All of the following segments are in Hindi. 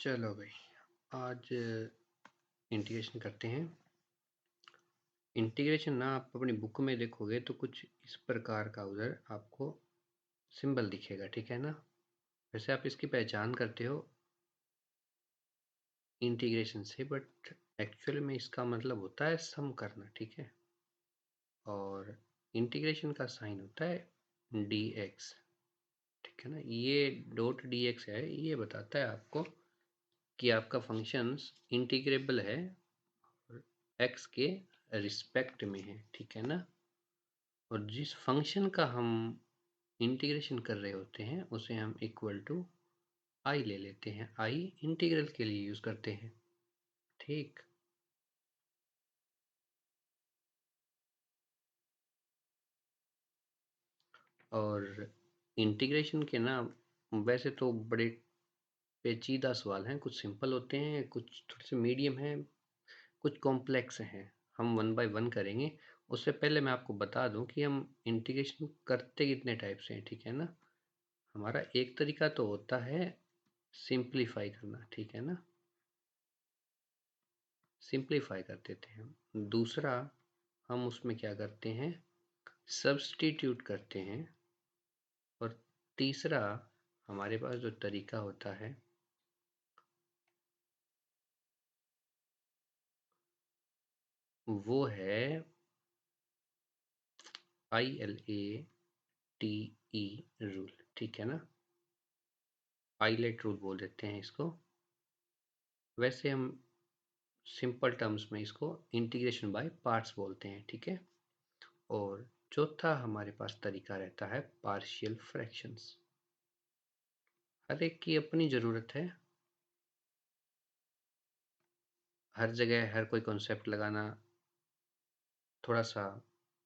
चलो भाई, आज इंटीग्रेशन करते हैं। इंटीग्रेशन ना आप अपनी बुक में देखोगे तो कुछ इस प्रकार का उधर आपको सिंबल दिखेगा, ठीक है ना। वैसे आप इसकी पहचान करते हो इंटीग्रेशन से, बट एक्चुअल में इसका मतलब होता है सम करना, ठीक है। और इंटीग्रेशन का साइन होता है dx, ठीक है ना। ये डॉट dx है, ये बताता है आपको कि आपका फंक्शंस इंटीग्रेबल है x के रिस्पेक्ट में है, ठीक है ना। और जिस फंक्शन का हम इंटीग्रेशन कर रहे होते हैं उसे हम इक्वल टू आई ले लेते हैं। आई इंटीग्रल के लिए यूज करते हैं, ठीक। और इंटीग्रेशन के ना वैसे तो बड़े पेचीदा सवाल हैं, कुछ सिंपल होते हैं, कुछ थोड़े से मीडियम हैं, कुछ कॉम्प्लेक्स हैं। हम वन बाय वन करेंगे। उससे पहले मैं आपको बता दूं कि हम इंटीग्रेशन करते कितने टाइप से हैं, ठीक है ना। हमारा एक तरीका तो होता है सिंप्लीफाई करना, ठीक है ना। सिंप्लीफाई कर देते हैं। दूसरा, हम उसमें क्या करते हैं, सब्स्टिट्यूट करते हैं। और तीसरा, हमारे पास जो तरीका होता है वो है ILATE रूल, ठीक है ना। आइलेट रूल बोल देते हैं इसको। वैसे हम सिंपल टर्म्स में इसको इंटीग्रेशन बाय पार्ट्स बोलते हैं, ठीक है। और चौथा हमारे पास तरीका रहता है पार्शियल फ्रैक्शंस। हर एक की अपनी ज़रूरत है। हर जगह हर कोई कॉन्सेप्ट लगाना थोड़ा सा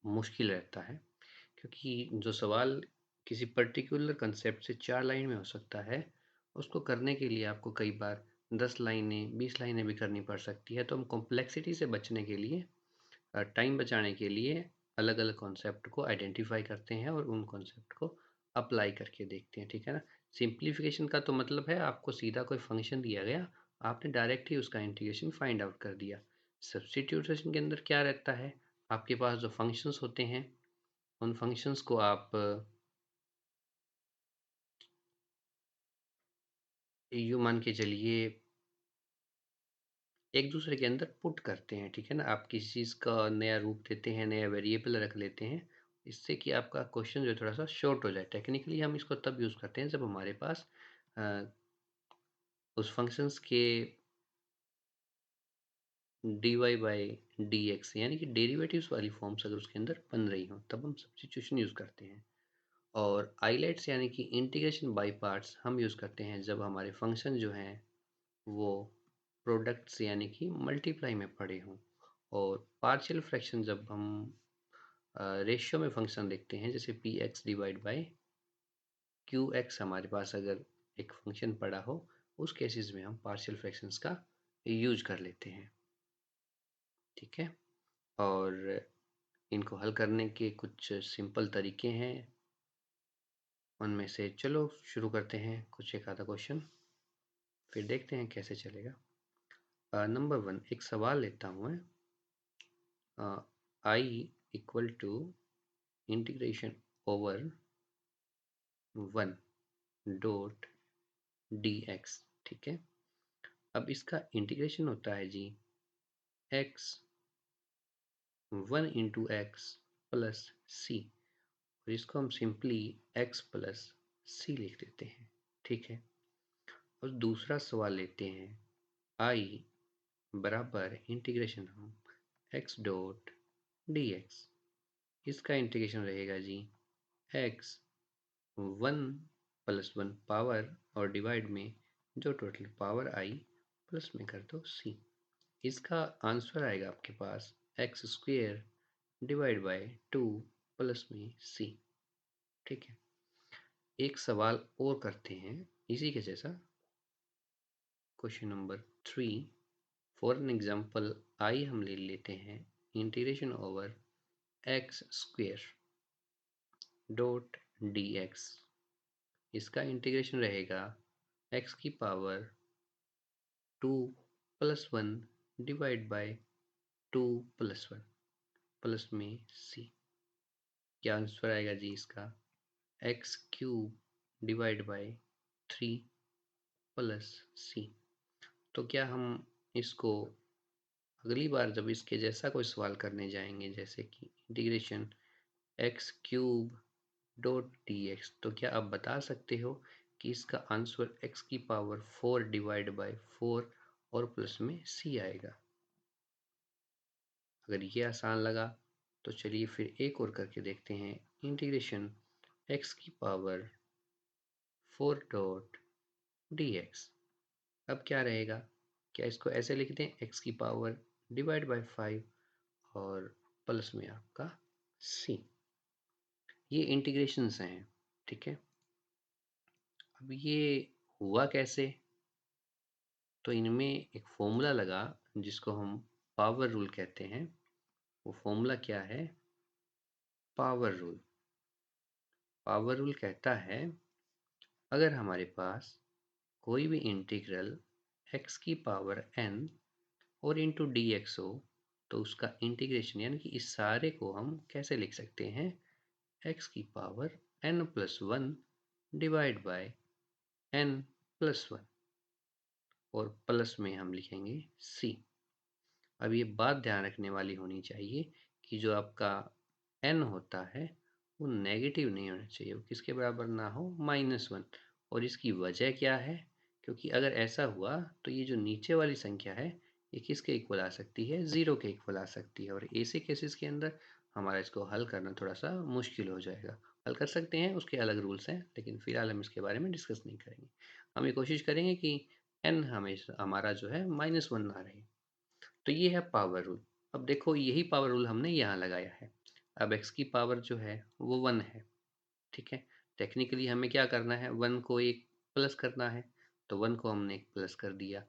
मुश्किल रहता है, क्योंकि जो सवाल किसी पर्टिकुलर कंसेप्ट से 4 लाइन में हो सकता है, उसको करने के लिए आपको कई बार 10 लाइनें 20 लाइनें भी करनी पड़ सकती है। तो हम कॉम्प्लेक्सिटी से बचने के लिए, टाइम बचाने के लिए अलग अलग कॉन्सेप्ट को आइडेंटिफाई करते हैं और उन कॉन्सेप्ट को अप्लाई करके देखते हैं, ठीक है ना। सिंप्लीफिकेशन का तो मतलब है आपको सीधा कोई फंक्शन दिया गया, आपने डायरेक्ट ही उसका इंटीग्रेशन फाइंड आउट कर दिया। सब्स्टिट्यूशन के अंदर क्या रहता है, आपके पास जो फंक्शंस होते हैं उन फंक्शंस को आप यूँ मान के चलिए एक दूसरे के अंदर पुट करते हैं, ठीक है ना। आप किसी चीज़ का नया रूप देते हैं, नया वेरिएबल रख लेते हैं, इससे कि आपका क्वेश्चन जो है थोड़ा सा शॉर्ट हो जाए। टेक्निकली हम इसको तब यूज़ करते हैं जब हमारे पास उस फंक्शंस के dy बाई डी एक्स यानी कि डेरिवेटिव्स वाली फॉर्म्स अगर उसके अंदर बन रही हों तब हम सब्स्टिट्यूशन यूज़ करते हैं। और आइलेट्स यानी कि इंटीग्रेशन बाय पार्ट्स हम यूज़ करते हैं जब हमारे फंक्शन जो हैं वो प्रोडक्ट्स यानी कि मल्टीप्लाई में पड़े हों। और पार्शियल फ्रैक्शन जब हम रेशियो में फंक्शन लिखते हैं, जैसे P x divide by Q x हमारे पास अगर एक फंक्शन पड़ा हो, उस केसेस में हम पार्शियल फ्रैक्शंस का यूज कर लेते हैं, ठीक है। और इनको हल करने के कुछ सिंपल तरीके हैं, उनमें से चलो शुरू करते हैं कुछ एक आधा क्वेश्चन, फिर देखते हैं कैसे चलेगा। नंबर 1 एक सवाल लेता हूँ मैं। I equal to integration over 1 dot d x, ठीक है। अब इसका इंटीग्रेशन होता है जी x 1 into x plus c, और इसको हम सिंपली एक्स प्लस सी लिख देते हैं, ठीक है। और दूसरा सवाल लेते हैं आई बराबर इंटीग्रेशन हम एक्स डॉट डी एक्स, इसका इंटीग्रेशन रहेगा जी एक्स 1 प्लस 1 पावर और डिवाइड में जो टोटल पावर आई प्लस में कर दो सी। इसका आंसर आएगा आपके पास x square divide by 2 plus में सी, ठीक है। एक सवाल और करते हैं इसी के जैसा, question number 3। For an example I हम ले लेते हैं integration over x square dot d x, इसका इंटीग्रेशन रहेगा एक्स की power two plus one divide by two plus one plus में सी। क्या आंसर आएगा जी इसका? X cube divide by three plus C. तो क्या हम इसको अगली बार जब इसके जैसा कोई सवाल करने जाएंगे, जैसे कि integration x cube dot d x, तो क्या आप बता सकते हो कि इसका आंसर एक्स की पावर 4 डिवाइड बाय 4 और प्लस में सी आएगा? अगर ये आसान लगा तो चलिए फिर एक और करके देखते हैं। इंटीग्रेशन एक्स की पावर 4 डॉट डी एक्स। अब क्या रहेगा? क्या इसको ऐसे लिख दें, एक्स की पावर डिवाइड बाय 5 और प्लस में आपका सी। ये इंटीग्रेशंस हैं, ठीक है। अब ये हुआ कैसे? तो इनमें एक फॉर्मूला लगा जिसको हम पावर रूल कहते हैं। वो फॉर्मूला क्या है? Power rule. पावर रूल कहता है अगर हमारे पास कोई भी इंटीग्रल x की पावर n और इंटू डी एक्स हो, तो उसका इंटीग्रेशन यानी कि इस सारे को हम कैसे लिख सकते हैं? x की power n plus one divide bye n plus one और प्लस में हम लिखेंगे c। अब ये बात ध्यान रखने वाली होनी चाहिए कि जो आपका n होता है वो नेगेटिव नहीं होना चाहिए, वो किसके बराबर ना हो? -1। और इसकी वजह क्या है? क्योंकि अगर ऐसा हुआ तो ये जो नीचे वाली संख्या है ये किसके इक्वल आ सकती है? 0 के इक्वल आ सकती है। और ऐसे केसेस के अंदर हमारा इसको हल करना थोड़ा सा मुश्किल हो जाएगा। हल कर सकते हैं, उसके अलग रूल्स हैं, लेकिन फिलहाल हम इसके बारे में डिस्कस नहीं करेंगे। हम ये कोशिश करेंगे कि n हमेशा हमारा जो है -1 ना रहे। तो ये है पावर रूल। अब देखो यही पावर रूल हमने यहाँ लगाया है। अब x की पावर जो है वो 1 है, ठीक है। टेक्निकली हमें क्या करना है? 1 को एक प्लस करना है, तो 1 को हमने एक प्लस कर दिया।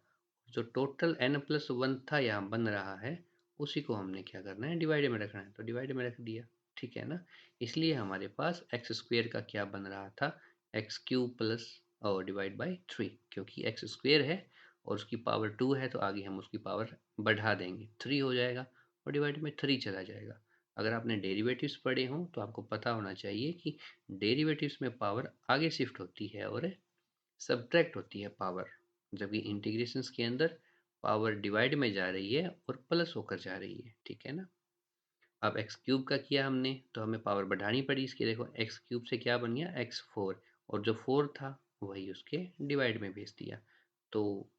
जो टोटल n प्लस 1 था यहाँ बन रहा है, उसी को हमने क्या करना है? डिवाइड में रखना है, तो डिवाइड में रख दिया, ठीक है ना। इसलिए हमारे पास एक्स स्क्वेयर का क्या बन रहा था? एक्स क्यूब प्लस और डिवाइड बाई 3, क्योंकि एक्स स्क्वेयर है और उसकी पावर 2 है, तो आगे हम उसकी पावर बढ़ा देंगे, 3 हो जाएगा और डिवाइड में 3 चला जाएगा। अगर आपने डेरिवेटिव्स पढ़े हों तो आपको पता होना चाहिए कि डेरिवेटिव्स में पावर आगे शिफ्ट होती है और सब्ट्रैक्ट होती है पावर, जबकि इंटीग्रेशंस के अंदर पावर डिवाइड में जा रही है और प्लस होकर जा रही है, ठीक है ना। अब एक्स क्यूब का किया हमने तो हमें पावर बढ़ानी पड़ी इसकी। देखो एक्स क्यूब से क्या बन गया? एक्स फोर, और जो 4 था वही उसके डिवाइड में भेज दिया। तो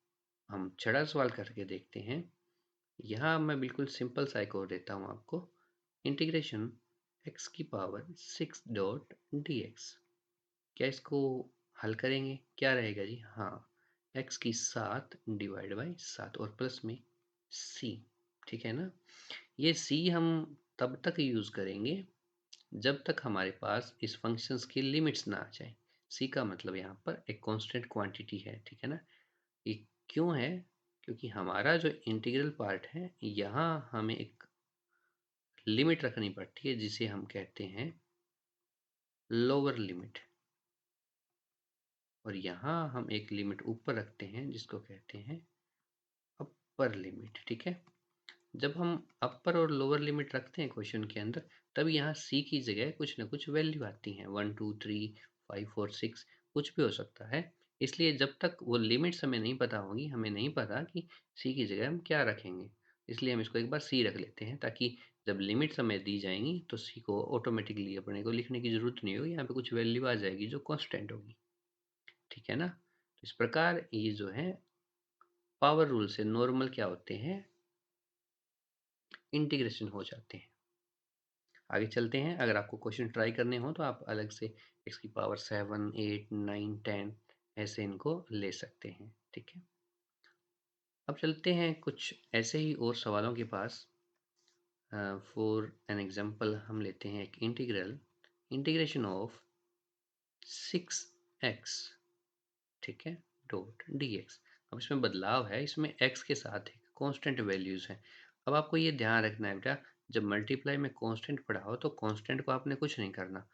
हम छठा सवाल करके देखते हैं। यहाँ मैं बिल्कुल सिंपल सा एक और देता हूँ आपको। इंटीग्रेशन एक्स की पावर 6 डॉट डी एक्स। क्या इसको हल करेंगे? क्या रहेगा जी? हाँ, एक्स की 7 डिवाइड बाई 7 और प्लस में सी, ठीक है ना। ये सी हम तब तक यूज़ करेंगे जब तक हमारे पास इस फंक्शंस की लिमिट्स ना आ जाए। सी का मतलब यहाँ पर एक कांस्टेंट क्वांटिटी है, ठीक है ना। ये क्यों है? क्योंकि हमारा जो इंटीग्रल पार्ट है यहाँ हमें एक लिमिट रखनी पड़ती है जिसे हम कहते हैं लोअर लिमिट, और यहाँ हम एक लिमिट ऊपर रखते हैं जिसको कहते हैं अपर लिमिट, ठीक है। जब हम अपर और लोअर लिमिट रखते हैं क्वेश्चन के अंदर, तब यहाँ सी की जगह कुछ ना कुछ वैल्यू आती हैं, 1 2 3 5 4 6, कुछ भी हो सकता है। इसलिए जब तक वो लिमिट्स हमें नहीं पता होंगी, हमें नहीं पता कि सी की जगह हम क्या रखेंगे। इसलिए हम इसको एक बार सी रख लेते हैं, ताकि जब लिमिट्स हमें दी जाएंगी तो सी को ऑटोमेटिकली अपने को लिखने की जरूरत नहीं होगी, यहाँ पे कुछ वैल्यू आ जाएगी जो कॉन्स्टेंट होगी, ठीक है ना। तो इस प्रकार ये जो है पावर रूल से नॉर्मल क्या होते हैं? इंटीग्रेशन हो जाते हैं। आगे चलते हैं। अगर आपको क्वेश्चन ट्राई करने हो तो आप अलग से एक्स की पावर 7 8 9 10 ऐसे इनको ले सकते हैं, ठीक है। अब चलते हैं कुछ ऐसे ही और सवालों के पास। फॉर एन एग्जांपल हम लेते हैं एक इंटीग्रेशन ऑफ 6x, ठीक है, डॉट dx। अब इसमें बदलाव है, इसमें x के साथ एक कांस्टेंट वैल्यूज है। अब आपको ये ध्यान रखना है बेटा, जब मल्टीप्लाई में कांस्टेंट पढ़ा हो तो कांस्टेंट को आपने कुछ नहीं करना।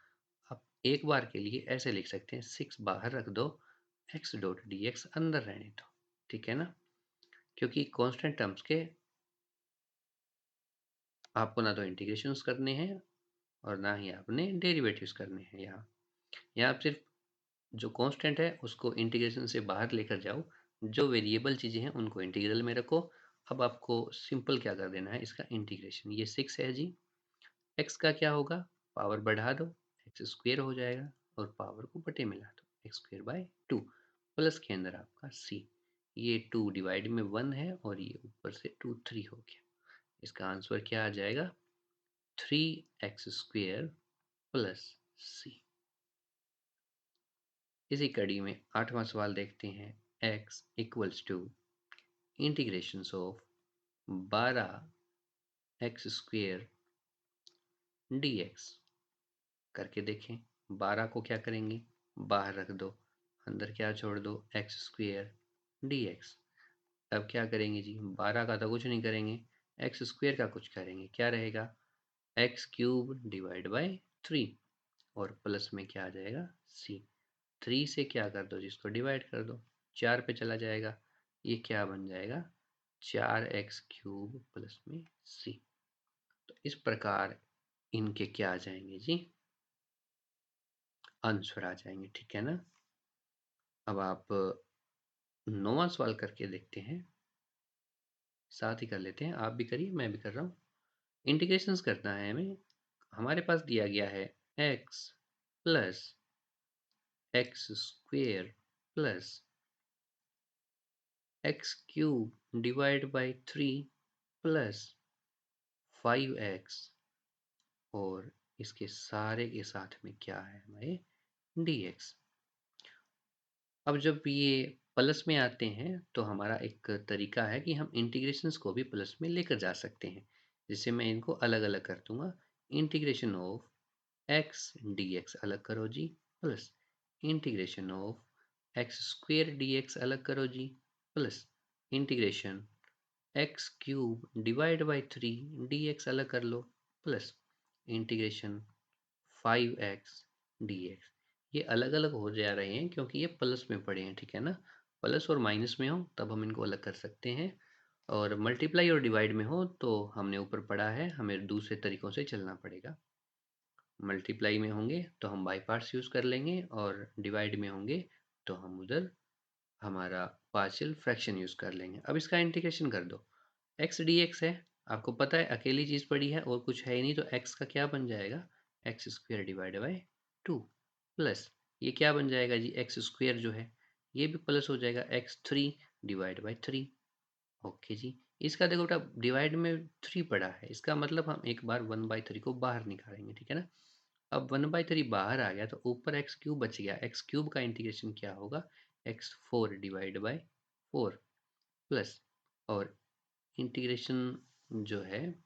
आप एक बार के लिए ऐसे लिख सकते हैं, 6 बाहर रख दो, x डॉट डी एक्स अंदर रहने दो, ठीक है ना। क्योंकि कांस्टेंट टर्म्स के आपको ना तो इंटीग्रेशंस करने हैं और ना ही आपने डेरिवेटिव्स करने हैं। यहाँ आप सिर्फ जो कांस्टेंट है उसको इंटीग्रेशन से बाहर लेकर जाओ, जो वेरिएबल चीज़ें हैं उनको इंटीग्रल में रखो। अब आपको सिंपल क्या कर देना है, इसका इंटीग्रेशन। ये 6 है जी, एक्स का क्या होगा, पावर बढ़ा दो, एक्स स्क्वेयर हो जाएगा और पावर को बटे मिला दो, एक्स स्क्वेयर बाय 2 प्लस के अंदर आपका सी। ये 2 डिवाइड में 1 है और ये ऊपर से 2 3 हो गया। इसका आंसर क्या आ जाएगा, 3x स्क्वेयर प्लस सी। इसी कड़ी में 8वां सवाल देखते हैं। x equals to integration of 12x square dx करके देखें। 12 को क्या करेंगे, बाहर रख दो, अंदर क्या छोड़ दो, एक्स स्क्वेयर dx। अब क्या करेंगे जी, 12 का तो कुछ नहीं करेंगे, एक्स स्क्वेयर का कुछ करेंगे। क्या रहेगा, एक्स क्यूब डिवाइड बाय 3 और प्लस में क्या आ जाएगा, सी। 3 से क्या कर दो, जिसको डिवाइड कर दो, 4 पे चला जाएगा। ये क्या बन जाएगा, 4x क्यूब प्लस में सी। तो इस प्रकार इनके क्या आ जाएंगे जी, आंसर आ जाएंगे। ठीक है ना। अब आप 9वां सवाल करके देखते हैं, साथ ही कर लेते हैं। आप भी करिए, मैं भी कर रहा हूँ। इंटीग्रेशंस करना है हमें। हमारे पास दिया गया है x plus x square plus x cube divide by 3 plus 5x और इसके सारे के साथ में क्या है हमारे dx। अब जब ये प्लस में आते हैं तो हमारा एक तरीका है कि हम इंटीग्रेशंस को भी प्लस में लेकर जा सकते हैं। जिससे मैं इनको अलग अलग कर दूंगा। इंटीग्रेशन ऑफ एक्स dx अलग करो जी, plus integration of x square dx अलग करो जी, plus integration x cube divide by 3 dx अलग कर लो, प्लस इंटीग्रेशन 5x dx। ये अलग अलग हो जा रहे हैं क्योंकि ये प्लस में पड़े हैं। ठीक है ना। प्लस और माइनस में हो तब हम इनको अलग कर सकते हैं, और मल्टीप्लाई और डिवाइड में हो तो हमने ऊपर पढ़ा है, हमें दूसरे तरीकों से चलना पड़ेगा। मल्टीप्लाई में होंगे तो हम बाई पार्ट्स यूज़ कर लेंगे, और डिवाइड में होंगे तो हम उधर हमारा पार्शियल फ्रैक्शन यूज़ कर लेंगे। अब इसका इंटीग्रेशन कर दो। एक्स डी एक्स है, आपको पता है अकेली चीज़ पड़ी है और कुछ है ही नहीं, तो एक्स का क्या बन जाएगा, x square divide by 2 plus ये क्या बन जाएगा जी, एक्स स्क्वेयर जो है ये भी प्लस हो जाएगा, एक्स 3 डिवाइड बाई 3। ओके जी। इसका देखो बेटा डिवाइड में 3 पड़ा है, इसका मतलब हम एक बार 1/3 को बाहर निकालेंगे। ठीक है ना। अब 1/3 बाहर आ गया तो ऊपर एक्स क्यूब बच गया। एक्स क्यूब का इंटीग्रेशन क्या होगा, एक्स 4 डिवाइड बाई 4 प्लस, और इंटीग्रेशन जो है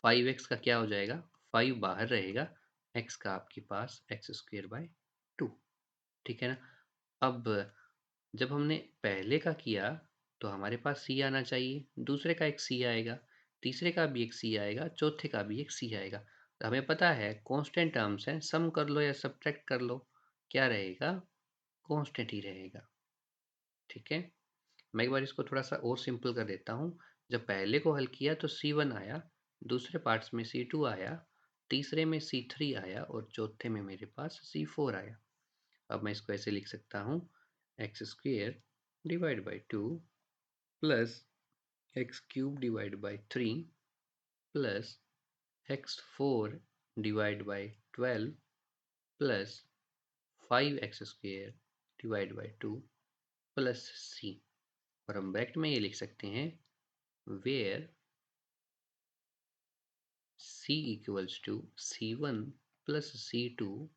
5x का क्या हो जाएगा, 5 बाहर रहेगा, x का आपके पास एक्स स्क्वेयर बाय 2। ठीक है ना। अब जब हमने पहले का किया तो हमारे पास c आना चाहिए, दूसरे का एक c आएगा, तीसरे का भी एक c आएगा, चौथे का भी एक c आएगा। तो हमें पता है कांस्टेंट टर्म्स हैं, सम कर लो या सब्ट्रैक्ट कर लो, क्या रहेगा, कांस्टेंट ही रहेगा। ठीक है। मैं एक बार इसको थोड़ा सा और सिंपल कर देता हूँ। जब पहले को हल किया तो C1 आया, दूसरे पार्ट्स में C2 आया, तीसरे में C3 आया और चौथे में मेरे पास C4 आया। अब मैं इसको ऐसे लिख सकता हूँ, x square divide by 2 plus x cube divide by 3 plus x 4 divide by 12 plus 5x square divide by 2 plus c। और हम ब्रैकेट में ये लिख सकते हैं, where c equals to c1 plus c2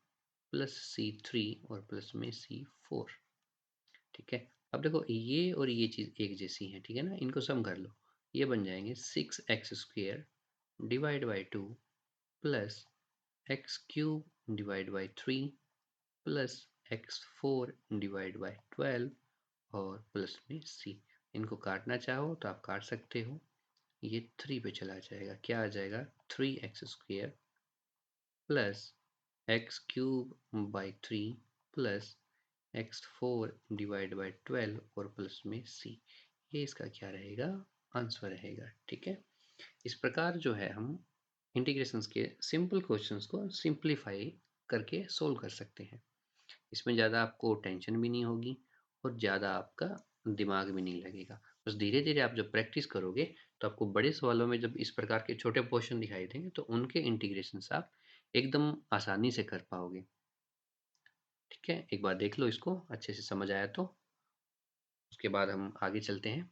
plus c3 और प्लस में c4। ठीक है। अब देखो ये और ये चीज़ एक जैसी है। ठीक है ना। इनको सम कर लो, ये बन जाएंगे 6x square divide by 2 plus x cube divide by 3 plus x 4 divide by 12 और प्लस में c। इनको काटना चाहो तो आप काट सकते हो। ये 3 पे चला जाएगा, क्या आ जाएगा, 3x square plus x cube by 3 plus x4 divide by 12 और प्लस में c, ये इसका क्या रहेगा, आंसर रहेगा। ठीक है, इस प्रकार जो है हम इंटीग्रेशंस के सिंपल क्वेश्चंस को सिंप्लीफाई करके सोल्व कर सकते हैं। इसमें ज़्यादा आपको टेंशन भी नहीं होगी और ज़्यादा आपका दिमाग भी नहीं लगेगा। बस धीरे धीरे आप जब प्रैक्टिस करोगे तो आपको बड़े सवालों में जब इस प्रकार के छोटे पोर्शन दिखाई देंगे तो उनके इंटीग्रेशंस आप एकदम आसानी से कर पाओगे। ठीक है, एक बार देख लो इसको, अच्छे से समझ आया तो उसके बाद हम आगे चलते हैं।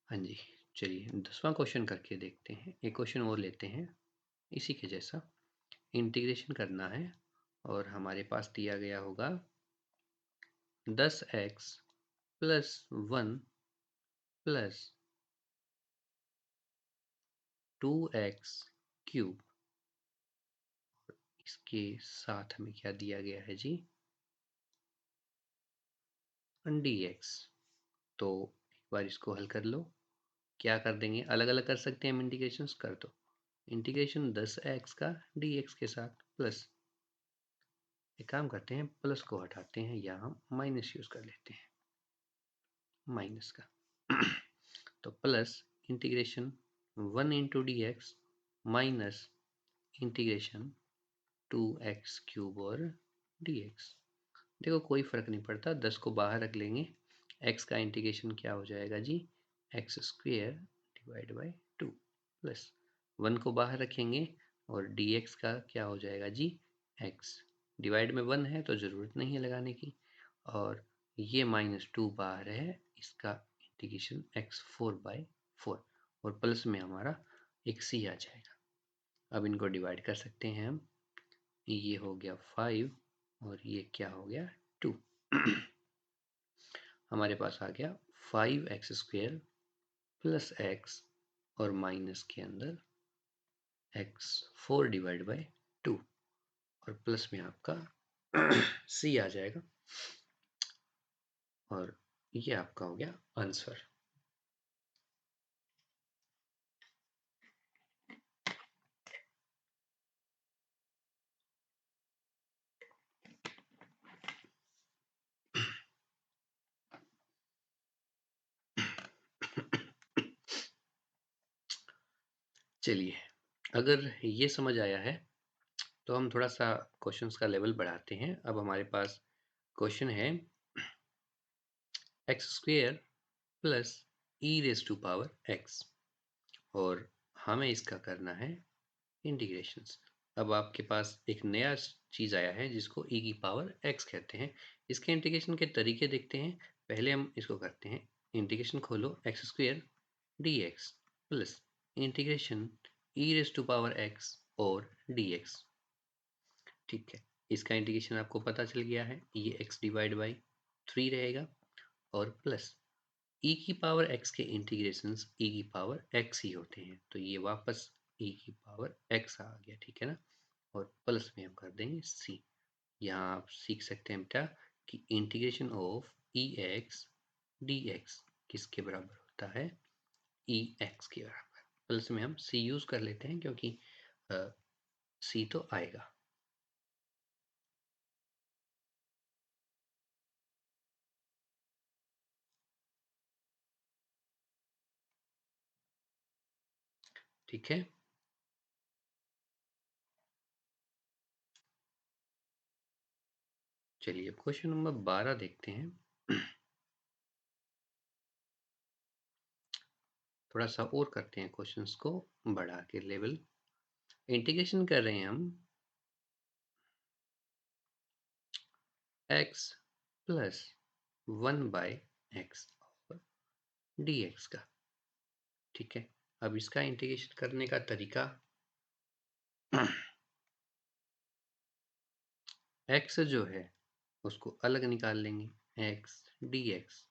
हाँ जी, चलिए 10वां क्वेश्चन करके देखते हैं। एक क्वेश्चन और लेते हैं इसी के जैसा, इंटीग्रेशन करना है और हमारे पास दिया गया होगा 10x plus 1 plus 2x cube, इसके साथ हमें क्या दिया गया है जी, dx। तो एक बार इसको हल कर लो, क्या कर देंगे, अलग अलग कर सकते हैं हम, इंटीग्रेशन कर दो, इंटीग्रेशन 10x का dx के साथ प्लस, एक काम करते हैं प्लस को हटाते हैं या हम माइनस यूज कर लेते हैं, माइनस का तो plus integration 1 into D x minus integration 2x cube और dx। देखो कोई फर्क नहीं पड़ता, 10 को बाहर रख लेंगे, x का इंटीग्रेशन क्या हो जाएगा जी, x square divide by 2 plus 1 को बाहर रखेंगे और dx का क्या हो जाएगा जी, x डिवाइड में 1 है तो ज़रूरत नहीं है लगाने की, और ये -2 बाहर है, इसका इंटीग्रेशन x4/4 और प्लस में हमारा एक c आ जाएगा। अब इनको डिवाइड कर सकते हैं हम, ये हो गया 5 और ये क्या हो गया 2 हमारे पास आ गया 5x² प्लस x और माइनस के अंदर x4 डिवाइड बाई 2 और प्लस में आपका c आ जाएगा और ये आपका हो गया आंसर। चलिए, अगर ये समझ आया है तो हम थोड़ा सा क्वेश्चंस का लेवल बढ़ाते हैं। अब हमारे पास क्वेश्चन है x² प्लस e⁻x और हमें इसका करना है इंटीग्रेशंस। अब आपके पास एक नया चीज़ आया है जिसको e⁻x कहते हैं। इसके इंटीग्रेशन के तरीके देखते हैं। पहले हम इसको करते हैं, इंटीग्रेशन खोलो x² dx plus integration e⁻x और dx। ठीक है, इसका इंटीग्रेशन आपको पता चल गया है, ये x डिवाइड बाई 3 रहेगा और प्लस e⁻x के इंटीग्रेशंस e⁻x ही होते हैं, तो ये वापस e⁻x आ गया। ठीक है ना, और प्लस में हम कर देंगे c। यहाँ आप सीख सकते हैं बेटा कि इंटीग्रेशन ऑफ ex dx किसके बराबर होता है, ex के बराबर। प्लस में हम c यूज कर लेते हैं क्योंकि c तो आएगा। ठीक है, चलिए क्वेश्चन नंबर 12 देखते हैं। थोड़ा सा और करते हैं क्वेश्चंस को बढ़ा के लेवल। इंटीग्रेशन कर रहे हैं हम x प्लस 1/x और dx का। ठीक है, अब इसका इंटीग्रेशन करने का तरीका x जो है उसको अलग निकाल लेंगे, x dx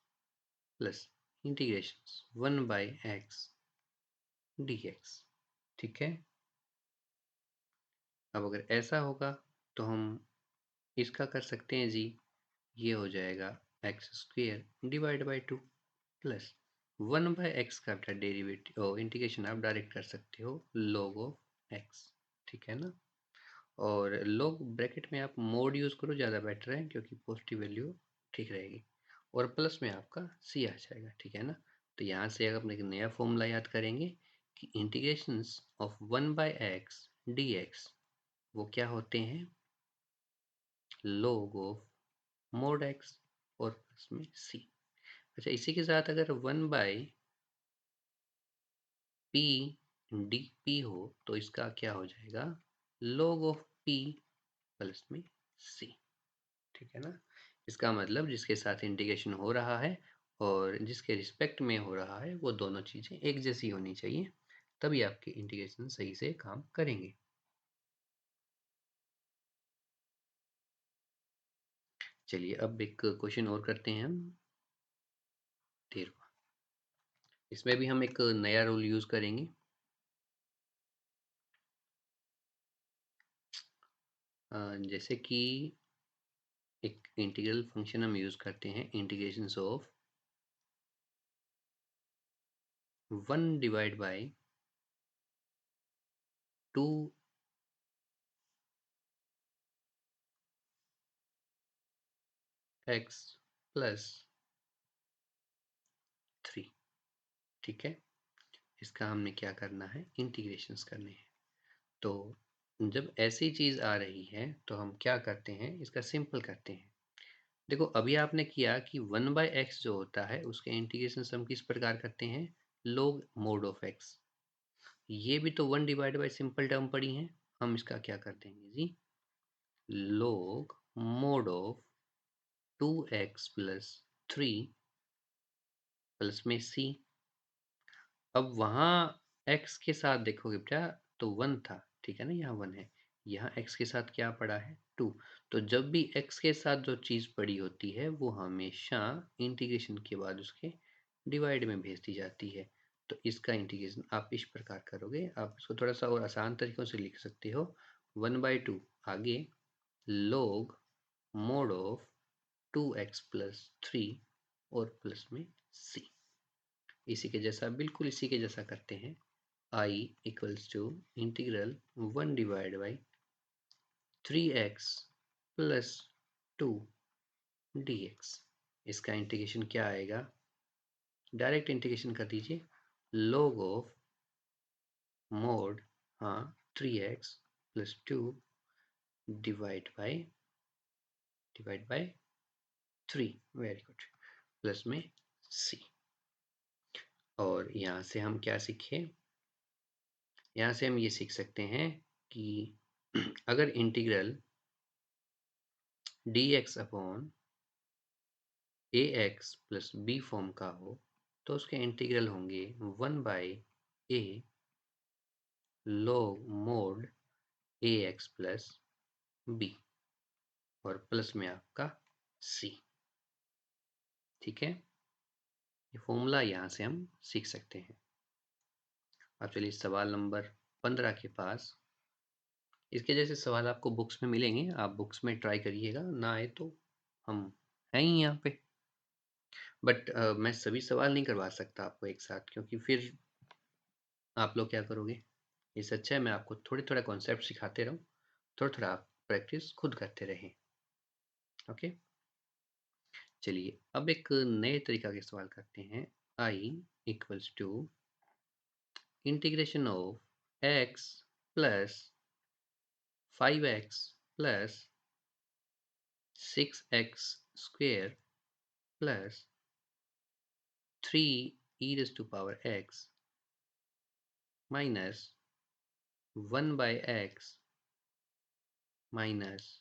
plus integration 1/x dx। ठीक है, अब अगर ऐसा होगा तो हम इसका कर सकते हैं जी, ये हो जाएगा x square divide by 2 plus 1/x का बेटा डेरिवेटिव इंटीग्रेशन आप डायरेक्ट कर सकते हो log ऑफ x, ठीक है ना। और log ब्रैकेट में आप मोड यूज़ करो, ज़्यादा बेटर है क्योंकि पॉजिटिव वैल्यू ठीक रहेगी। और प्लस में आपका c आ जाएगा, ठीक है ना। तो यहाँ से अगर अपने एक नया फॉर्मूला याद करेंगे कि इंटीग्रेशंस ऑफ 1/x dx वो क्या होते हैं, log ऑफ मोड x और प्लस में c। अच्छा, इसी के साथ अगर 1/p dp हो तो इसका क्या हो जाएगा, log ऑफ p प्लस में c, ठीक है ना। इसका मतलब जिसके साथ इंटीग्रेशन हो रहा है और जिसके रिस्पेक्ट में हो रहा है वो दोनों चीज़ें एक जैसी होनी चाहिए, तभी आपके इंटीग्रेशन सही से काम करेंगे। चलिए अब एक क्वेश्चन और करते हैं हम 13वां। इसमें भी हम एक नया रूल यूज़ करेंगे। जैसे कि एक इंटीग्रल फंक्शन हम यूज़ करते हैं, integrations of 1 divide by 2 x plus 3, ठीक है। इसका हमने क्या करना है, इंटीग्रेशंस करने हैं। तो जब ऐसी चीज़ आ रही है तो हम क्या करते हैं, इसका सिंपल करते हैं। देखो अभी आपने किया कि 1/x जो होता है उसके इंटीग्रेशन हम किस प्रकार करते हैं, log मोड ऑफ x। ये भी तो 1 डिवाइड बाई सिंपल टर्म पड़ी है, हम इसका क्या कर देंगे जी, log mode of 2x plus 3 plus में c। अब वहाँ x के साथ देखोगे बेटा तो 1 था, ठीक है ना, यहाँ 1 है। यहाँ x के साथ क्या पड़ा है, 2। तो जब भी x के साथ जो चीज़ पड़ी होती है वो हमेशा इंटीग्रेशन के बाद उसके डिवाइड में भेज दी जाती है। तो इसका इंटीग्रेशन आप इस प्रकार करोगे, आप इसको थोड़ा सा और आसान तरीकों से लिख सकते हो। 1/2 आगे log mode of 2x plus 3 और प्लस में c। इसी के जैसा, बिल्कुल इसी के जैसा करते हैं। I equals to integral 1 divide by 3x plus 2 dx। इसका इंटीग्रेशन क्या आएगा, डायरेक्ट इंटीग्रेशन कर दीजिए, log ऑफ मोड, हाँ, 3x plus 2 divide by 3, very good, plus में c। और यहाँ से हम क्या सीखे, यहाँ से हम ये सीख सकते हैं कि अगर integral dx upon ax plus b form का हो तो उसके इंटीग्रल होंगे 1/a log mode ax plus b और प्लस में आपका c, ठीक है। ये फॉर्मूला यहाँ से हम सीख सकते हैं। अब चलिए सवाल नंबर 15 के पास। इसके जैसे सवाल आपको बुक्स में मिलेंगे, आप बुक्स में ट्राई करिएगा, ना आए तो हम हैं ही यहाँ पे। बट मैं सभी सवाल नहीं करवा सकता आपको एक साथ, क्योंकि फिर आप लोग क्या करोगे। इससे अच्छा है मैं आपको थोड़े थोड़ा कॉन्सेप्ट सिखाते रहूँ, थोड़ा थोड़ा आप प्रैक्टिस खुद करते रहें। ओके, चलिए अब एक नए तरीका के सवाल करते हैं। I equals to integration of x plus 5x plus 6x स्क्वेयर plus 3 e⁻x minus 1/x minus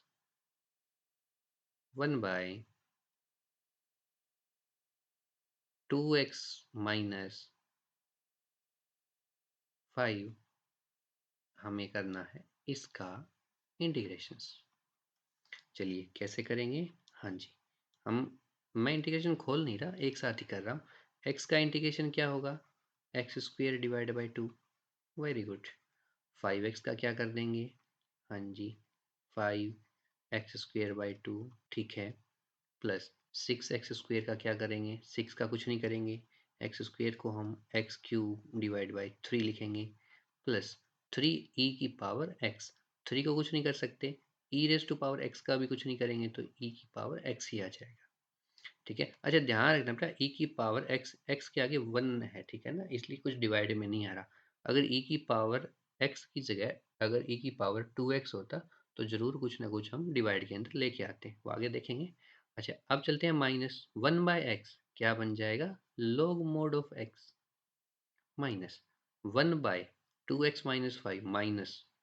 1/2x minus 5 हमें करना है इसका इंटीग्रेशंस। चलिए कैसे करेंगे, हाँ जी, हम मैं इंटीग्रेशन खोल नहीं रहा, एक साथ ही कर रहा हूँ। x का इंटीग्रेशन क्या होगा, x square divide by 2, very good. 5x का क्या कर देंगे, हाँ जी, 5 एक्स स्क्वेयर बाई 2, ठीक है, प्लस 6x² का क्या करेंगे, 6 का कुछ नहीं करेंगे, x² को हम x³ डिवाइड बाई 3 लिखेंगे, प्लस 3e की पावर x, 3 को कुछ नहीं कर सकते, e raise to power x का भी कुछ नहीं करेंगे तो e की पावर x ही आ जाएगा। ठीक है, अच्छा ध्यान रखना बेटा, e की पावर x के आगे 1 है, ठीक है ना, इसलिए कुछ डिवाइड में नहीं आ रहा। अगर e की पावर x की जगह अगर e की पावर 2x होता तो जरूर कुछ ना कुछ हम डिवाइड के अंदर लेके आते हैं, वो आगे देखेंगे। अच्छा अब चलते हैं -1/x, क्या बन जाएगा, log mod of x, minus 1/2x - 5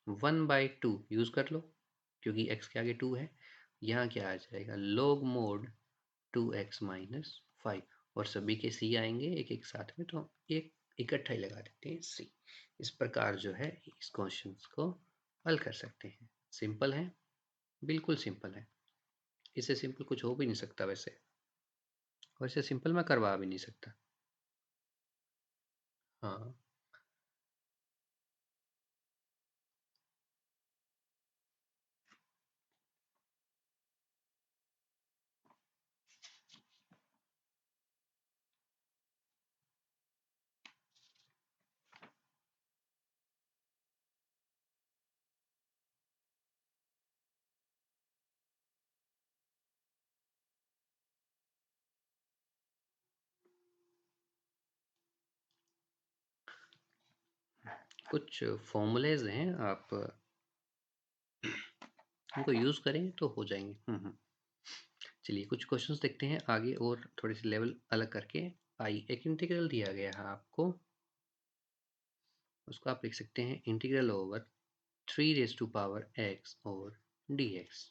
-1/2 use कर लो क्योंकि x के आगे 2 है, यहाँ क्या आ जाएगा, log mod 2x - 5, और सभी के सी आएंगे एक एक साथ में, तो हम एक इकट्ठा ही लगा देते हैं सी। इस प्रकार जो है इस क्वेश्चन को हल कर सकते हैं। सिंपल है, बिल्कुल सिंपल है, इससे सिंपल कुछ हो भी नहीं सकता, वैसे वैसे सिंपल मैं करवा भी नहीं सकता। हाँ, कुछ फॉर्मूलेज हैं, आप उनको यूज करें तो हो जाएंगे। चलिए कुछ क्वेश्चंस देखते हैं आगे और थोड़े से लेवल अलग करके। आई एक इंटीग्रल दिया गया है आपको, उसको आप लिख सकते हैं integral over 3 raise to power x और dx,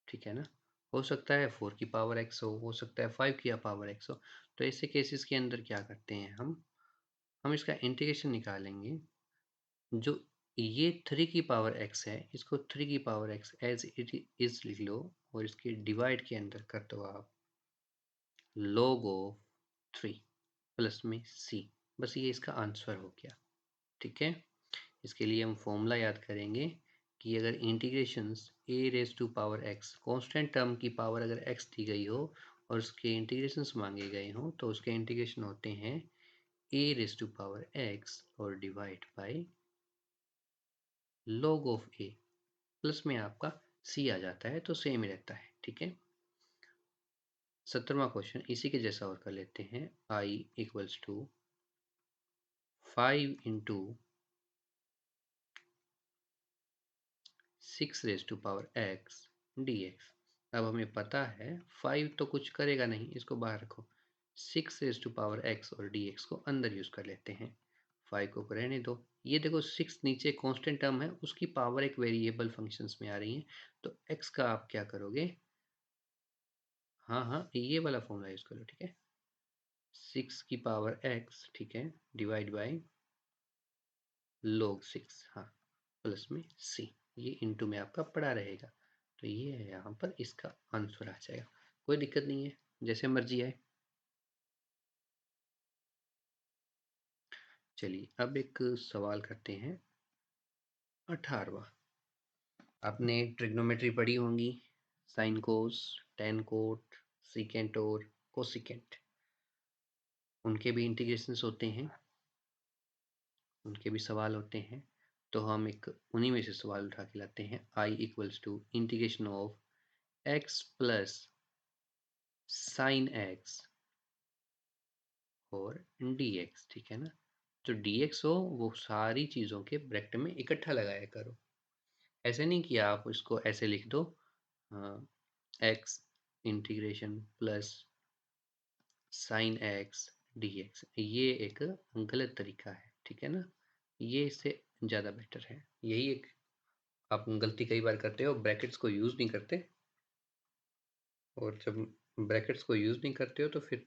ठीक है ना। हो सकता है 4 की पावर x हो सकता है 5 की पावर x हो। तो ऐसे केसेस के अंदर क्या करते हैं हम इसका इंटीग्रेशन निकालेंगे। जो ये 3 की पावर x है, इसको 3 की power x as it is लिख लो, और इसके डिवाइड के अंदर कर दो आप log ऑफ 3 प्लस में c, बस ये इसका आंसर हो गया। ठीक है, इसके लिए हम फॉर्मूला याद करेंगे कि अगर integrations a raise to power x, constant term की पावर अगर x दी गई हो और उसके इंटीग्रेशंस मांगे गए हों, तो उसके इंटीग्रेशन होते हैं a raise to power x और divide by log of a, plus में आपका c आ जाता है तो सेम ही रहता है। ठीक है, 17वां क्वेश्चन इसी के जैसा और कर लेते हैं। i equals to 5 into 6 raise to power x dx। अब हमें पता है 5 तो कुछ करेगा नहीं, इसको बाहर रखो, 6 रेज टू पावर x और dx को अंदर यूज कर लेते हैं, 5 को रहने दो। ये देखो 6 नीचे कांस्टेंट टर्म है, उसकी पावर एक वेरिएबल फंक्शंस में आ रही है, तो x का आप क्या करोगे, हाँ हाँ ये वाला फॉर्मूला यूज करो। ठीक है, 6 की पावर x, ठीक है, डिवाइड बाय log 6, हाँ, प्लस में c, ये इनटू में आपका पड़ा रहेगा, तो ये है यहाँ पर इसका आंसर आ जाएगा। कोई दिक्कत नहीं है, जैसे मर्जी आए। चलिए अब एक सवाल करते हैं 18वां। आपने ट्रिग्नोमेट्री पढ़ी होंगी, sine cos, ten coat, secant और कोसिकेंट, उनके भी इंटीग्रेशंस होते हैं, उनके भी सवाल होते हैं। तो हम एक उन्हीं में से सवाल उठा के लाते हैं। I equals to integration of x plus sine x और dx, ठीक है ना। जो dx हो वो सारी चीज़ों के ब्रैकेट में इकट्ठा लगाया करो, ऐसे नहीं कि आप इसको ऐसे लिख दो x integration plus sine x dx, ये एक गलत तरीका है, ठीक है ना। ये इससे ज़्यादा बेटर है, यही एक आप गलती कई बार करते हो, ब्रैकेट्स को यूज़ नहीं करते, और जब ब्रैकेट्स को यूज़ नहीं करते हो तो फिर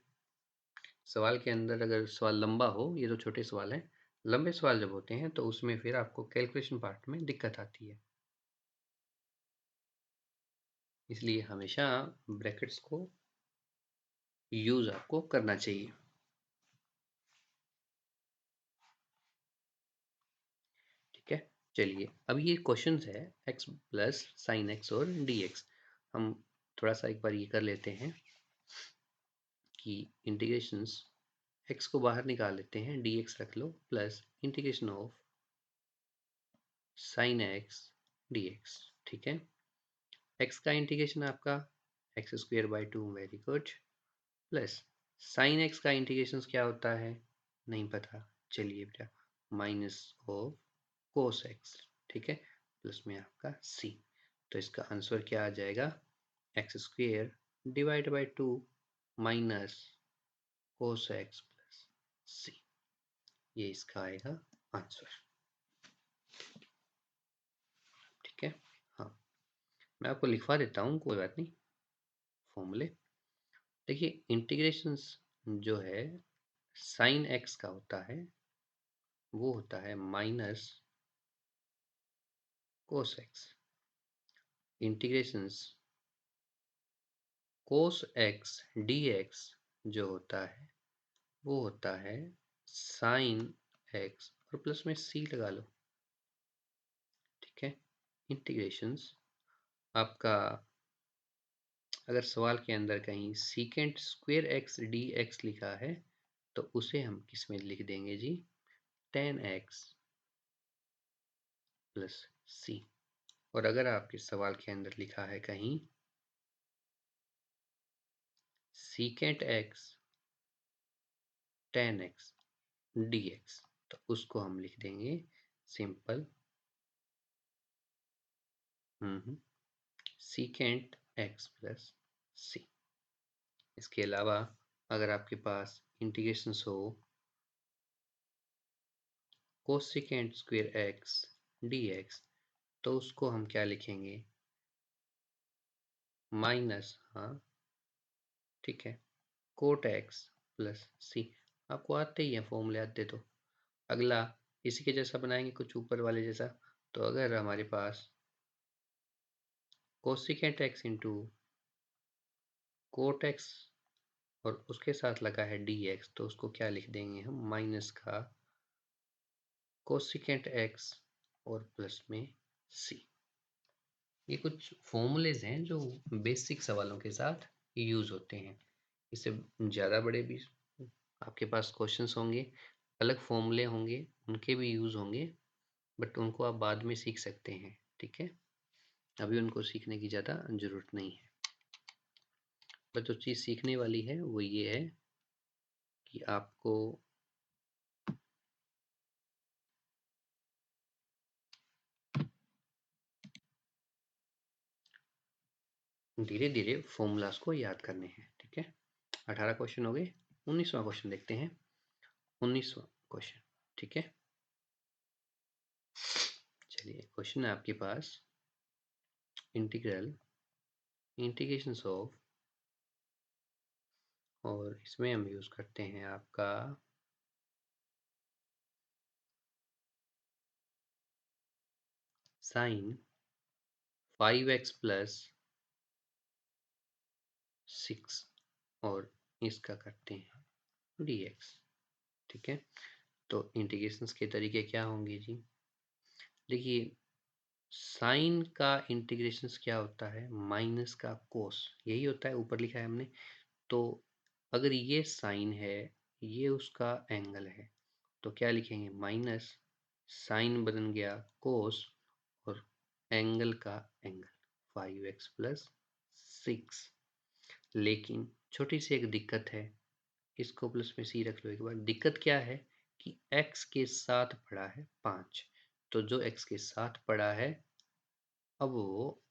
सवाल के अंदर अगर सवाल लंबा हो, ये तो छोटे सवाल हैं, लंबे सवाल जब होते हैं तो उसमें फिर आपको कैलकुलेशन पार्ट में दिक्कत आती है, इसलिए हमेशा ब्रैकेट्स को यूज़ आपको करना चाहिए। ठीक है, चलिए अब ये क्वेश्चन है x प्लस साइन एक्स और dx, हम थोड़ा सा एक बार ये कर लेते हैं। कि इंटीग्रेशंस x को बाहर निकाल लेते हैं, dx रख लो, plus integration of sine x dx। ठीक है, x का इंटीग्रेशन आपका x square by two, very good, plus sine x का इंटीग्रेशन क्या होता है, नहीं पता, चलिए बेटा माइनस ऑफ कोस x। ठीक है, प्लस में आपका c, तो इसका आंसर क्या आ जाएगा, x square divide by two minus cos x plus c, ये इसका आएगा आंसर। ठीक है, हाँ मैं आपको लिखवा देता हूँ, कोई बात नहीं, फॉर्मूले। देखिए इंटीग्रेशंस जो है साइन एक्स का होता है वो होता है minus cos x, integrations cos x d x जो होता है वो होता है साइन एक्स और प्लस में सी लगा लो। ठीक है, इंटीग्रेशंस आपका अगर सवाल के अंदर कहीं secant square x d x लिखा है तो उसे हम किस में लिख देंगे जी, टेन एक्स प्लस सी। और अगर आपके सवाल के अंदर लिखा है कहीं secant x ten x d x तो उसको हम लिख देंगे सिंपल सीकेंट एक्स प्लस सी। इसके अलावा अगर आपके पास इंटीग्रेशन हो cosecant square x d x तो उसको हम क्या लिखेंगे, माइनस, हाँ ठीक है, कोट एक्स प्लस सी। आपको आते ही है फॉर्मूले, आते तो अगला इसी के जैसा बनाएंगे, कुछ ऊपर वाले जैसा। तो अगर हमारे पास cosecant x into cot x और उसके साथ लगा है डी एक्स तो उसको क्या लिख देंगे हम, माइनस का कोसिकेंट एक्स और प्लस में सी। ये कुछ फॉर्मूलेज हैं जो बेसिक सवालों के साथ यूज होते हैं। इससे ज़्यादा बड़े भी आपके पास क्वेश्चंस होंगे, अलग फॉर्मूले होंगे, उनके भी यूज होंगे, बट उनको आप बाद में सीख सकते हैं। ठीक है, अभी उनको सीखने की ज़्यादा ज़रूरत नहीं है। बस जो चीज़ सीखने वाली है वो ये है कि आपको धीरे धीरे फॉर्मूलाज को याद करने हैं। ठीक है, 18 क्वेश्चन हो गए, 19वां क्वेश्चन देखते हैं। 19वां क्वेश्चन, ठीक है, चलिए क्वेश्चन है आपके पास इंटीग्रल इंटीग्रेशन ऑफ, और इसमें हम यूज करते हैं आपका साइन 5x प्लस 6 और इसका करते हैं dx। ठीक है, तो इंटीग्रेशंस के तरीके क्या होंगे जी, देखिए साइन का इंटीग्रेशंस क्या होता है, माइनस का कोस, यही होता है, ऊपर लिखा है हमने। तो अगर ये साइन है, ये उसका एंगल है, तो क्या लिखेंगे, माइनस साइन बन गया कोस और एंगल का एंगल 5x प्लस 6। लेकिन छोटी सी एक दिक्कत है, इसको प्लस में सी रख लो एक बार। दिक्कत क्या है कि x के साथ पड़ा है 5, तो जो x के साथ पड़ा है अब वो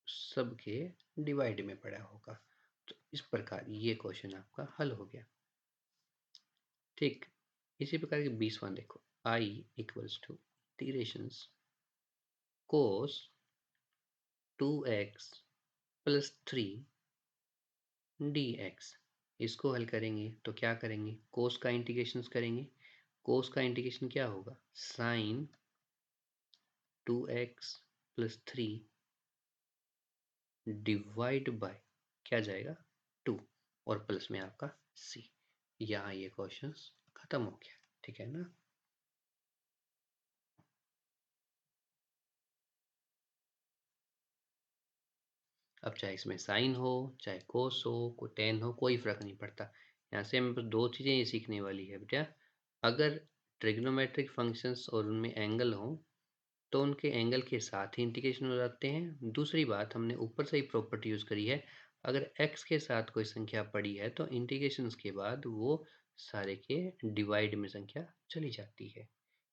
सबके डिवाइड में पड़ा होगा। तो इस प्रकार ये क्वेश्चन आपका हल हो गया। ठीक, इसी प्रकार के 20वां देखो, i equals to integrations cos 2x plus 3 dx। इसको हल करेंगे तो क्या करेंगे, कोस का इंटीग्रेशन करेंगे। कोस का इंटीग्रेशन क्या होगा, sign 2x plus 3 divide by क्या जाएगा 2 और प्लस में आपका c। यहाँ ये क्वेश्चन खत्म हो गया। ठीक है ना, अब चाहे इसमें साइन हो, चाहे कोस हो, कोई टेन हो, कोई फ़र्क नहीं पड़ता। यहाँ से हमें बस दो चीज़ें ये सीखने वाली है बेटा। अगर ट्रिग्नोमेट्रिक फंक्शंस और उनमें एंगल हों तो उनके एंगल के साथ ही इंटीग्रेशन हो जाते हैं। दूसरी बात, हमने ऊपर से ही प्रॉपर्टी यूज़ करी है, अगर x के साथ कोई संख्या पड़ी है तो इंटीग्रेशंस के बाद वो सारे के डिवाइड में संख्या चली जाती है।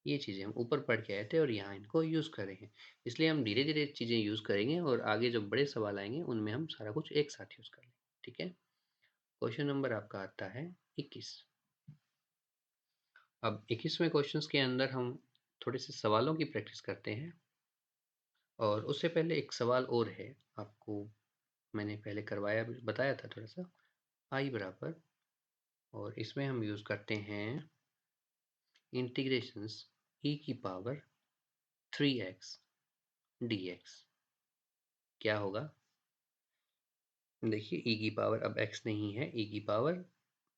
ये चीज़ें हम ऊपर पढ़ के आए थे और यहाँ इनको यूज़ कर रहे हैं। इसलिए हम धीरे धीरे चीज़ें यूज़ करेंगे और आगे जो बड़े सवाल आएंगे उनमें हम सारा कुछ एक साथ यूज़ कर लेंगे। ठीक है। क्वेश्चन नंबर आपका आता है 21। अब 21वें क्वेश्चन के अंदर हम थोड़े से सवालों की प्रैक्टिस करते हैं। और उससे पहले एक सवाल और है, आपको मैंने पहले करवाया बताया था थोड़ा सा, आई बराबर, और इसमें हम यूज़ करते हैं इंटीग्रेशंस ई की पावर 3x dx। क्या होगा? देखिए ई की पावर अब x नहीं है, ई की पावर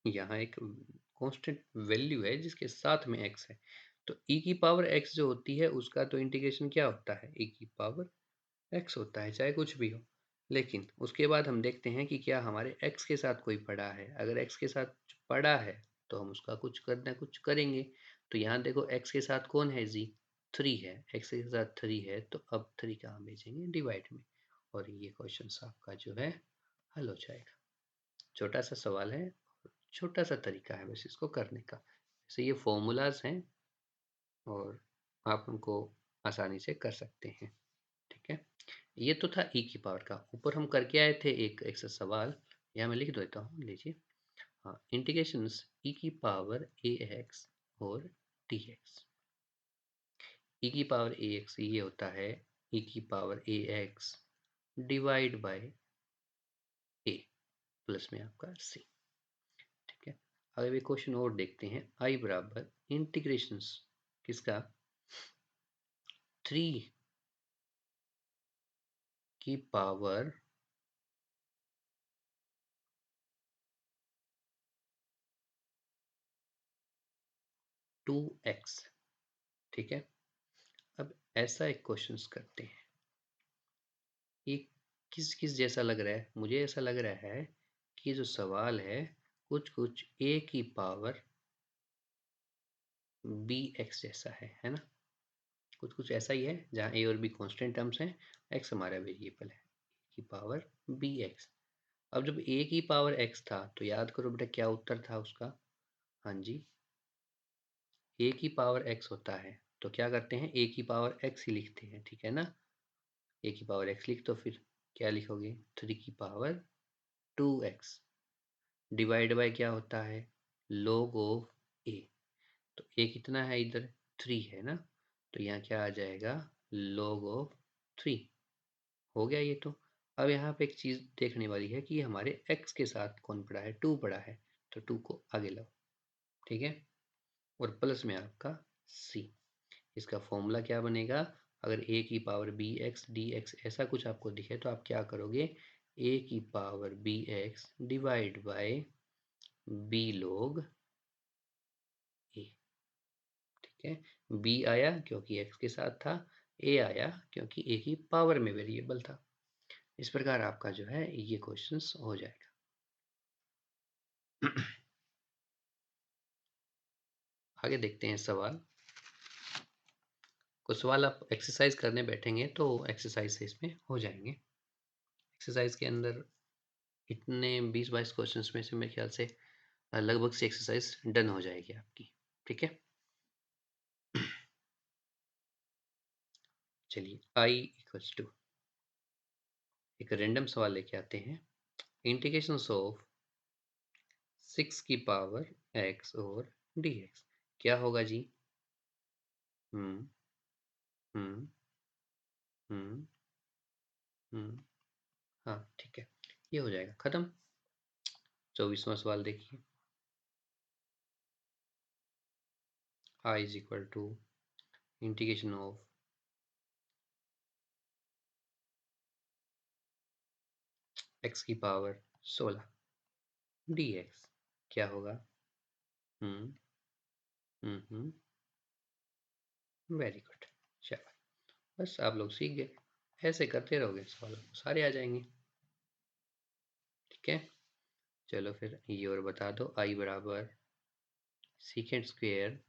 यहाँ एक कांस्टेंट वैल्यू है जिसके साथ में x है। तो ई की पावर x जो होती है उसका तो इंटीग्रेशन क्या होता है? ई की पावर x होता है, चाहे कुछ भी हो। लेकिन उसके बाद हम देखते हैं कि क्या हमारे x के साथ कोई पड़ा है। अगर x के साथ पड़ा है तो हम उसका कुछ करना कुछ करेंगे। तो यहाँ देखो x के साथ कौन है जी? 3 है। x के साथ 3 है तो अब 3 कहाँ भेजेंगे? डिवाइड में। और ये क्वेश्चन आपका जो है हल हो जाएगा। छोटा सा सवाल है, छोटा सा तरीका है बस इसको करने का। जैसे ये फॉर्मूलाज हैं और आप उनको आसानी से कर सकते हैं। ठीक है। ये तो था ई की पावर का। ऊपर हम करके आए थे एक सा सवाल, यहाँ मैं लिख देता हूँ, लीजिए। हाँ, इंटीग्रेशंस ई की पावर ए एक्स और डी एक्स। ई की पावर ए एक्स ये होता है ई की पावर ए एक्स डिवाइड बाय ए प्लस में आपका सी। ठीक है। अगर ये क्वेश्चन और देखते हैं, आई बराबर इंटीग्रेशंस किसका? 3 की पावर 2x। ठीक है। अब ऐसा एक क्वेश्चन करते हैं, ये किस किस जैसा लग रहा है? मुझे ऐसा लग रहा है कि जो सवाल है कुछ कुछ ए की पावर बी एक्स जैसा है ना? कुछ कुछ ऐसा ही है, जहाँ ए और बी कांस्टेंट टर्म्स हैं, एक्स हमारा वेरिएबल है, ए की पावर बी एक्स। अब जब ए की पावर एक्स था तो याद करो बेटा क्या उत्तर था उसका? हाँ जी, ए की पावर एक्स होता है तो क्या करते हैं, ए की पावर एक्स ही लिखते हैं। ठीक है ना? ए की पावर एक्स लिख, तो फिर क्या लिखोगे? 3 की पावर 2x डिवाइड बाय क्या होता है? log ऑफ ए। तो ए कितना है इधर? 3 है ना? तो यहाँ क्या आ जाएगा? log of 3। हो गया ये तो। अब यहाँ पे एक चीज़ देखने वाली है कि हमारे x के साथ कौन पड़ा है? 2 पड़ा है, तो 2 को आगे लाओ। ठीक है। और प्लस में आपका c। इसका फॉर्मूला क्या बनेगा? अगर a की power b x d x ऐसा कुछ आपको दिखे तो आप क्या करोगे? a की power b x divide by b log a. ठीक है। बी आया क्योंकि x के साथ था, a आया क्योंकि a की पावर में वेरिएबल था। इस प्रकार आपका जो है ये क्वेश्चंस हो जाएगा। आगे देखते हैं सवाल। कुछ सवाल आप एक्सरसाइज करने बैठेंगे तो एक्सरसाइज से इसमें हो जाएंगे। एक्सरसाइज के अंदर इतने 20-22 क्वेश्चंस में से मेरे ख्याल से लगभग से एक्सरसाइज डन हो जाएगी आपकी। ठीक है। चलिए, i इक्वल्स टू एक रेंडम सवाल लेके आते हैं। इंटीग्रेशन ऑफ 6 की पावर x और dx क्या होगा जी? हम्म हम्म हम्म हम्म हाँ ठीक है, ये हो जाएगा खत्म। 24वां सवाल देखिए। i is equal to integration of x की पावर 16 dx क्या होगा? Hmm very good. चलो, बस आप लोग सीख गए, ऐसे करते रहोगे सवाल सारे आ जाएंगे। ठीक है, चलो फिर ये और बता दो, आई बराबर सीकेंड स्क्वेयर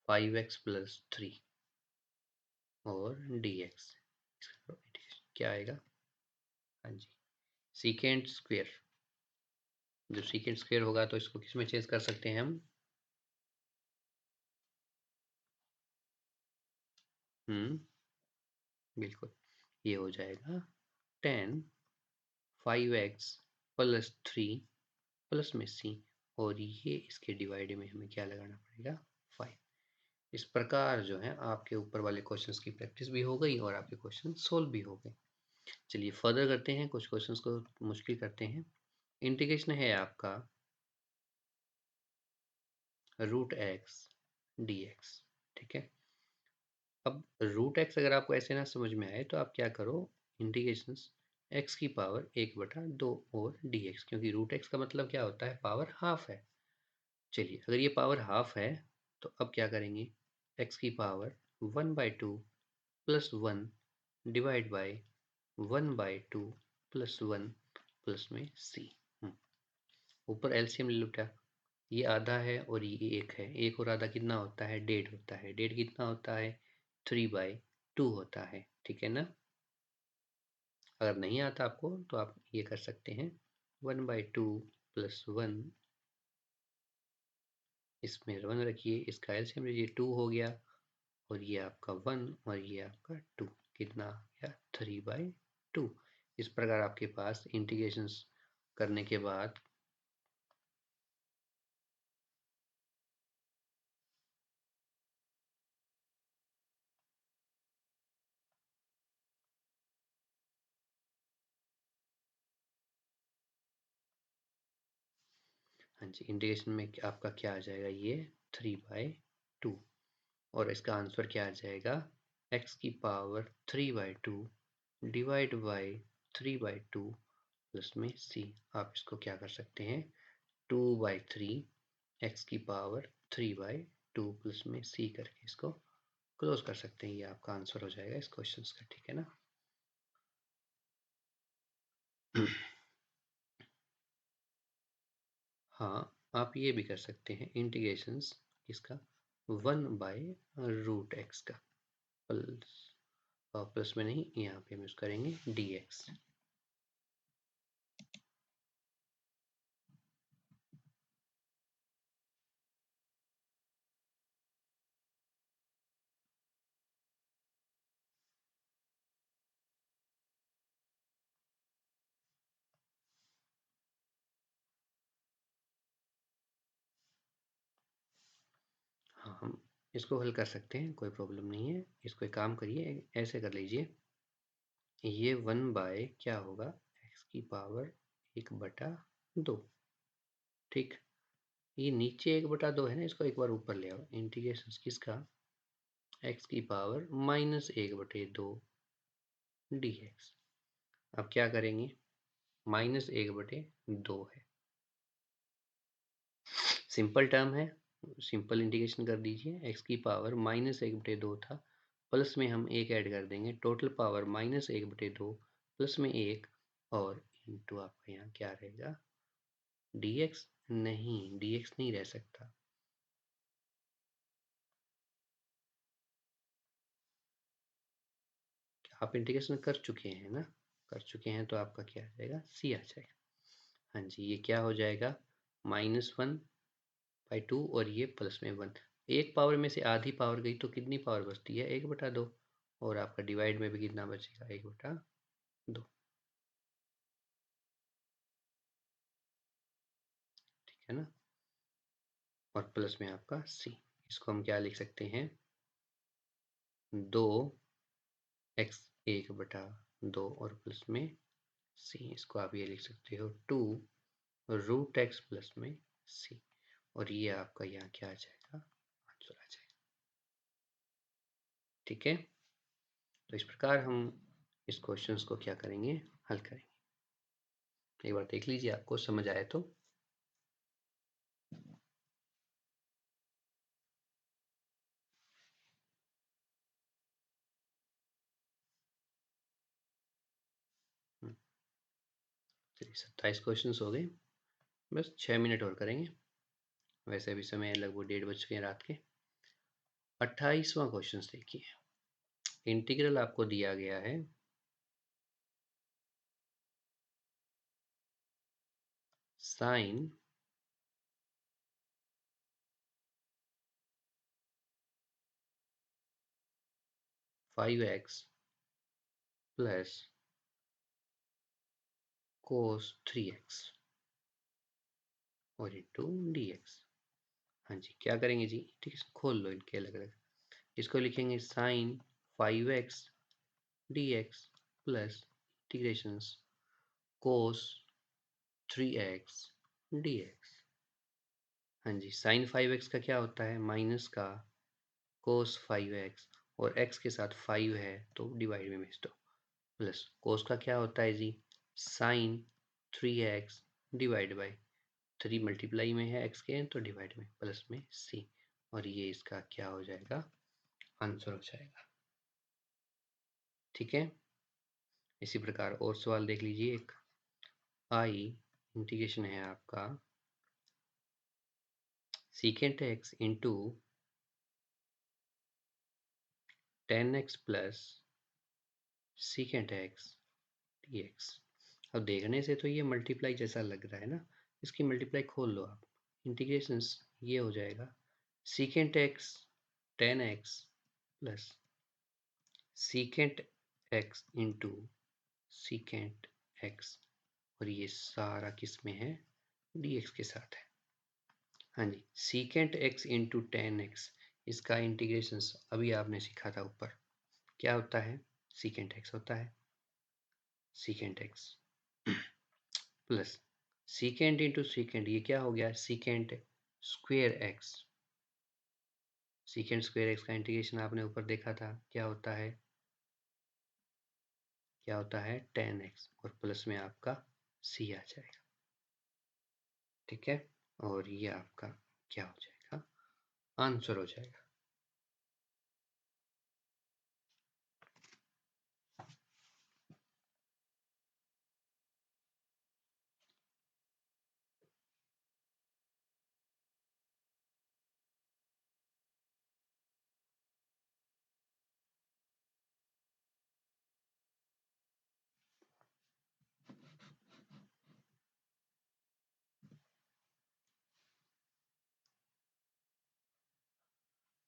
5x प्लस 3 और dx क्या आएगा? हाँ जी, सीकेंड स्क्वेयर, जब सीकेंड स्क्वेयर होगा तो इसको किस में चेंज कर सकते हैं हम? बिल्कुल, ये हो जाएगा 10 5x प्लस 3 प्लस में c, और ये इसके डिवाइड में हमें क्या लगाना पड़ेगा? 5। इस प्रकार जो है आपके ऊपर वाले क्वेश्चंस की प्रैक्टिस भी हो गई और आपके क्वेश्चन सोल्व भी हो गए। चलिए फर्दर करते हैं, कुछ क्वेश्चंस को मुश्किल करते हैं। इंटीग्रेशन है आपका रूट एक्स डी एक्स, ठीक है। अब रूट एक्स अगर आपको ऐसे ना समझ में आए तो आप क्या करो, इंटीग्रेशन एक्स की पावर 1/2 और डी एक्स, क्योंकि रूट एक्स का मतलब क्या होता है? पावर हाफ है। चलिए अगर ये पावर हाफ है तो अब क्या करेंगे, एक्स की power 1/2 plus 1 divide by 1/2 plus 1 plus में c। ऊपर एलसीएम ले लो, क्या ये आधा है और ये एक है, एक और आधा कितना होता है? 1.5 होता है। 1.5 कितना होता है? 3/2 होता है, ठीक है ना। अगर नहीं आता आपको तो आप ये कर सकते हैं 1/2 प्लस 1, इसमें 1 रखिए, इसका एलसीएम लीजिए, 2 हो गया, और ये आपका 1 और ये आपका 2, कितना आ गया? 3/2। इस प्रकार आपके पास इंटीग्रेशंस करने के बाद हाँ जी, इंटीग्रेशन में आपका क्या आ जाएगा? ये 3/2, और इसका आंसर क्या आ जाएगा? एक्स की पावर 3/2 डिवाइड बाई 3/2 प्लस में c। आप इसको क्या कर सकते हैं? 2/3 एक्स की पावर 3/2 प्लस में c करके इसको क्लोज कर सकते हैं। ये आपका आंसर हो जाएगा इस क्वेश्चन का, ठीक है ना। हाँ, आप ये भी कर सकते हैं इंटीग्रेशंस इसका 1/√x का, प्लस प्लस में नहीं, यहाँ पे हम यूज करेंगे dx। हाँ, हम इसको हल कर सकते हैं, कोई प्रॉब्लम नहीं है। इसको एक काम करिए, ऐसे कर लीजिए, ये 1 क्या होगा? एक्स की पावर 1/2, ठीक। ये नीचे 1/2 है ना, इसको एक बार ऊपर ले आओ, इंटीग्रेशन किसका? एक्स की पावर -1/2 dx। अब क्या करेंगे? -1/2 है, सिंपल टर्म है, सिंपल इंटीग्रेशन कर दीजिए। एक्स की पावर -1/2 था, प्लस में हम 1 ऐड कर देंगे, टोटल पावर -1/2 प्लस में 1, और इंटू आपका यहाँ क्या रहेगा? dx। नहीं, dx नहीं रह सकता। आप इंटीग्रेशन कर चुके हैं ना, कर चुके हैं तो आपका क्या आ जाएगा? c आ जाएगा। हाँ जी, ये क्या हो जाएगा? -1/2 और ये प्लस में 1। एक पावर में से आधी पावर गई तो कितनी पावर बचती है? 1/2, और आपका डिवाइड में भी कितना बचेगा? 1/2, ठीक है ना। और प्लस में आपका c, इसको हम क्या लिख सकते हैं? 2x1/2 और प्लस में c, इसको आप ये लिख सकते हो 2√x प्लस में c, और ये आपका यहाँ क्या आ जाएगा? आंसर आ जाएगा, ठीक है। तो इस प्रकार हम इस क्वेश्चंस को क्या करेंगे? हल करेंगे। एक बार देख लीजिए, आपको समझ आए तो। चलिए चलिए 27 क्वेश्चन हो गए, बस 6 मिनट और करेंगे। वैसे भी समय लगभग 1:30 बज गए रात के। 28वां क्वेश्चन देखिए। इंटीग्रल आपको दिया गया है sign 5x plus cos 3x और इंटू dx। हाँ जी, क्या करेंगे जी, ठीक है, खोल लो इनके अलग अलग। इसको लिखेंगे sine 5x dx plus integration cos 3x dx। हाँ जी, साइन 5x का क्या होता है, माइनस का कोस 5x, और x के साथ 5 है तो डिवाइड में भेज दो, प्लस कोस का क्या होता है जी, sine 3x divide by 3 multiply में है x के तो डिवाइड में, प्लस में c, और ये इसका क्या हो जाएगा, आंसर हो जाएगा। ठीक है, इसी प्रकार और सवाल देख लीजिए। एक आई इंटीग्रेशन है आपका secant x into 10x plus secant x dx। अब देखने से तो ये मल्टीप्लाई जैसा लग रहा है ना, इसकी मल्टीप्लाई खोल लो आप, इंटीग्रेशंस ये हो जाएगा secant x 10x plus secant x into secant x, और ये सारा किस में है, dx के साथ है। हाँ जी, सीकेंट x इंटू 10x, इसका इंटीग्रेशंस अभी आपने सीखा था ऊपर, क्या होता है, सीकेंट x होता है, secant x plus secant into secant, ये क्या हो गया, secant square x। Secant square x का इंटीग्रेशन आपने ऊपर देखा था, क्या होता है, क्या होता है 10x, और प्लस में आपका c आ जाएगा। ठीक है, और ये आपका क्या हो जाएगा, आंसर हो जाएगा।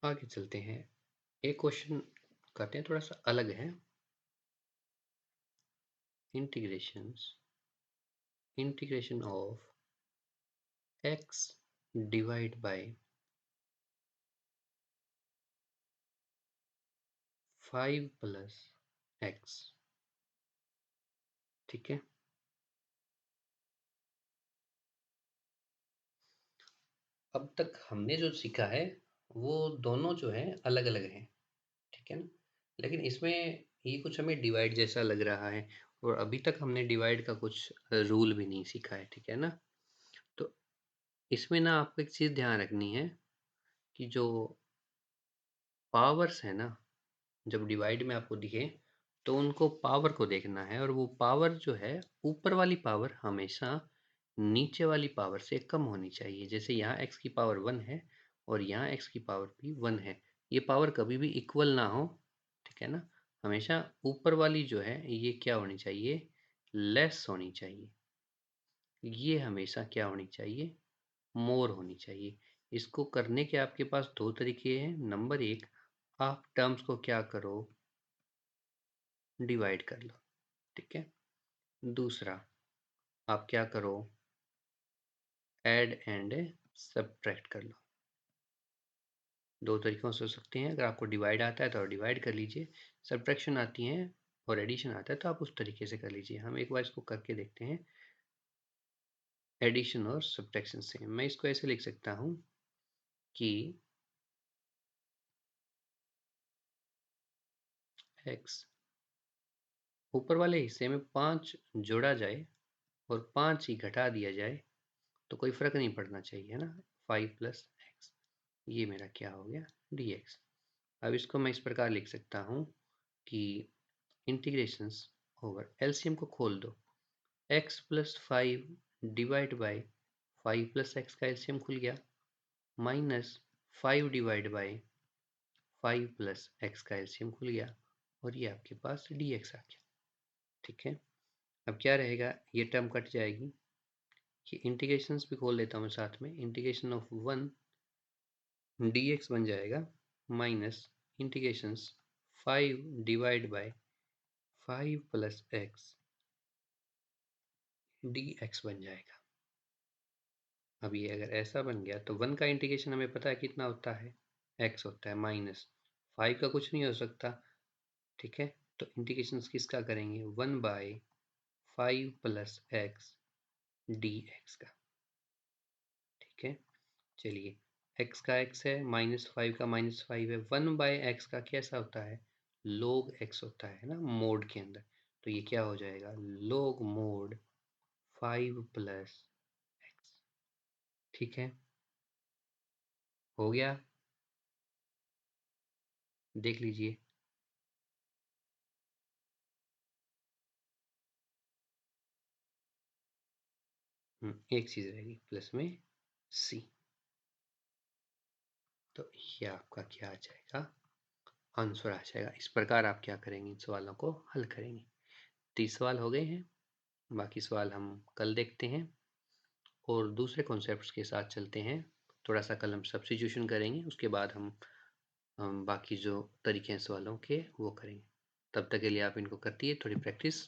आगे चलते हैं, एक क्वेश्चन करते हैं, थोड़ा सा अलग है। Integration of x divide by 5 plus x। ठीक है, अब तक हमने जो सीखा है वो दोनों जो है अलग अलग हैं, ठीक है ना, लेकिन इसमें ये कुछ हमें डिवाइड जैसा लग रहा है, और अभी तक हमने डिवाइड का कुछ रूल भी नहीं सीखा है, ठीक है ना। तो इसमें ना आपको एक चीज़ ध्यान रखनी है कि जो पावर्स है ना, जब डिवाइड में आपको दिखे तो उनको पावर को देखना है, और वो पावर जो है, ऊपर वाली पावर हमेशा नीचे वाली पावर से कम होनी चाहिए। जैसे यहाँ x की पावर 1 है और यहाँ x की पावर भी 1 है, ये पावर कभी भी इक्वल ना हो, ठीक है ना। हमेशा ऊपर वाली जो है ये क्या होनी चाहिए, लेस होनी चाहिए, ये हमेशा क्या होनी चाहिए, मोर होनी चाहिए। इसको करने के आपके पास दो तरीके हैं। नंबर एक, आप टर्म्स को क्या करो, डिवाइड कर लो, ठीक है। दूसरा, आप क्या करो, ऐड एंड सब्ट्रैक्ट कर लो। दो तरीकों से हो सकते हैं, अगर आपको डिवाइड आता है तो डिवाइड कर लीजिए, सब्ट्रैक्शन आती है और एडिशन आता है तो आप उस तरीके से कर लीजिए। हम एक बार इसको करके देखते हैं एडिशन और सब्ट्रैक्शन से। मैं इसको ऐसे लिख सकता हूँ कि x ऊपर वाले हिस्से में 5 जोड़ा जाए और 5 ही घटा दिया जाए तो कोई फर्क नहीं पड़ना चाहिए, है ना। 5 प्लस एक्स, ये मेरा क्या हो गया, dx। अब इसको मैं इस प्रकार लिख सकता हूँ कि इंटीग्रेशंस ओवर, एलसीएम को खोल दो, x plus 5 divide by 5 plus x का एलसीएम खुल गया, minus 5 divide by 5 plus x का एलसीएम खुल गया, और ये आपके पास dx आ गया। ठीक है, अब क्या रहेगा, ये टर्म कट जाएगी, ये इंटीग्रेशंस भी खोल लेता हूँ मैं साथ में, इंटीग्रेशन ऑफ 1 dx बन जाएगा minus integrations 5 divide by 5 plus x dx बन जाएगा। अब ये अगर ऐसा बन गया तो 1 का इंटीग्रेशन हमें पता है कितना होता है, x होता है, माइनस 5 का कुछ नहीं हो सकता। ठीक है, तो इंटीग्रेशन किसका करेंगे, 1 बाय 5 प्लस एक्स dx का। ठीक है, चलिए, x का x है, माइनस 5 का माइनस 5 है, 1 बाय एक्स का कैसा होता है, log x होता है ना मोड के अंदर, तो ये क्या हो जाएगा, log मोड 5 प्लस एक्स। ठीक है, हो गया, देख लीजिए। एक चीज रहेगी प्लस में c, तो ये आपका क्या आ जाएगा, आंसर आ जाएगा। इस प्रकार आप क्या करेंगे, इन सवालों को हल करेंगे। 30 सवाल हो गए हैं, बाकी सवाल हम कल देखते हैं और दूसरे कॉन्सेप्ट्स के साथ चलते हैं। थोड़ा सा कल हम सब्स्टिट्यूशन करेंगे, उसके बाद हम बाकी जो तरीके हैं सवालों के वो करेंगे। तब तक के लिए आप इनको करती है थोड़ी प्रैक्टिस।